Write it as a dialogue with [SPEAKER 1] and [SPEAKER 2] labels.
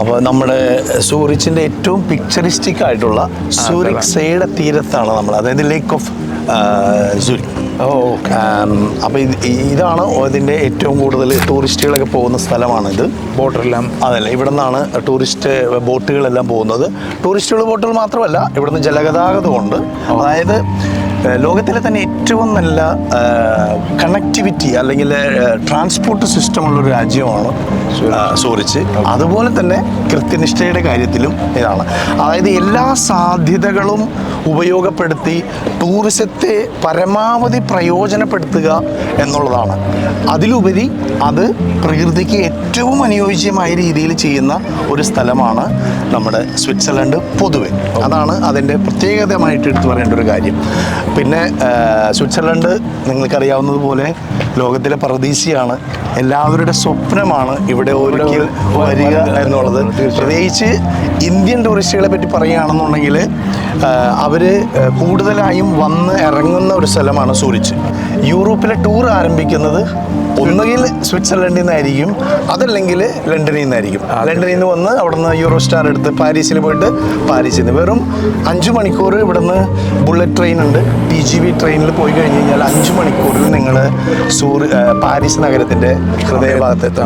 [SPEAKER 1] അപ്പോൾ നമ്മുടെ സൂറിച്ചിൻ്റെ ഏറ്റവും പിക്ചറിസ്റ്റിക് ആയിട്ടുള്ള സൂറിക് സേയുടെ തീരത്താണ് നമ്മൾ, അതായത് ലേക്ക് ഓഫ് സൂരിക്. അപ്പോൾ ഇതാണ് ഇതിൻ്റെ ഏറ്റവും കൂടുതൽ ടൂറിസ്റ്റുകളൊക്കെ പോകുന്ന സ്ഥലമാണ് ഇത്.
[SPEAKER 2] ബോട്ടെല്ലാം
[SPEAKER 1] അതല്ല, ഇവിടെ നിന്നാണ് ടൂറിസ്റ്റ് ബോട്ടുകളെല്ലാം പോകുന്നത്. ടൂറിസ്റ്റുകൾ ബോട്ടുകൾ മാത്രമല്ല, ഇവിടുന്ന് ജലഗതാഗതമുണ്ട്. അതായത് ലോകത്തിലെ തന്നെ ഏറ്റവും നല്ല കണക്ടിവിറ്റി അല്ലെങ്കിൽ ട്രാൻസ്പോർട്ട് സിസ്റ്റമുള്ളൊരു രാജ്യമാണ് സൂറിച്ച്. അതുപോലെ തന്നെ കൃത്യനിഷ്ഠയുടെ കാര്യത്തിലും ഇതാണ്. അതായത് എല്ലാ സാധ്യതകളും ഉപയോഗപ്പെടുത്തി ടൂറിസത്തെ പരമാവധി പ്രയോജനപ്പെടുത്തുക എന്നുള്ളതാണ്. അതിലുപരി അത് പ്രകൃതിക്ക് ഏറ്റവും അനുയോജ്യമായ രീതിയിൽ ചെയ്യുന്ന ഒരു സ്ഥലമാണ് നമ്മുടെ സ്വിറ്റ്സർലൻഡ് പൊതുവെ. അതാണ് അതിൻ്റെ പ്രത്യേകതമായിട്ട് എടുത്തു പറയേണ്ട ഒരു കാര്യം. പിന്നെ സ്വിറ്റ്സർലൻഡ് നിങ്ങൾക്കറിയാവുന്നതുപോലെ ലോകത്തിലെ പറുദീസയാണ്. എല്ലാവരുടെ സ്വപ്നമാണ് ഇവിടെ ഒരിക്കൽ വരിക എന്നുള്ളത്. പ്രത്യേകിച്ച് ഇന്ത്യൻ ടൂറിസ്റ്റുകളെ പറ്റി പറയുകയാണെന്നുണ്ടെങ്കിൽ അവർ കൂടുതലായും വന്ന് ഇറങ്ങുന്ന ഒരു സ്ഥലമാണ് സൂറിച്ച്. യൂറോപ്പിലെ ടൂർ ആരംഭിക്കുന്നത് ഒന്നുകിൽ സ്വിറ്റ്സർലൻഡിൽ നിന്നായിരിക്കും, അതല്ലെങ്കിൽ ലണ്ടനിൽ നിന്നായിരിക്കും. ലണ്ടനിൽ നിന്ന് വന്ന് അവിടുന്ന് യൂറോസ്റ്റാർ എടുത്ത് പാരീസിൽ പോയിട്ട് പാരീസിൽ നിന്ന് വെറും 5 മണിക്കൂർ ഇവിടുന്ന് ബുള്ളറ്റ് ട്രെയിൻ ഉണ്ട്. TGV ട്രെയിനിൽ പോയി കഴിഞ്ഞ് കഴിഞ്ഞാൽ 5 മണിക്കൂറിൽ നിങ്ങൾ പാരീസ് നഗരത്തിൻ്റെ ഹൃദയഭാഗത്തെത്താം.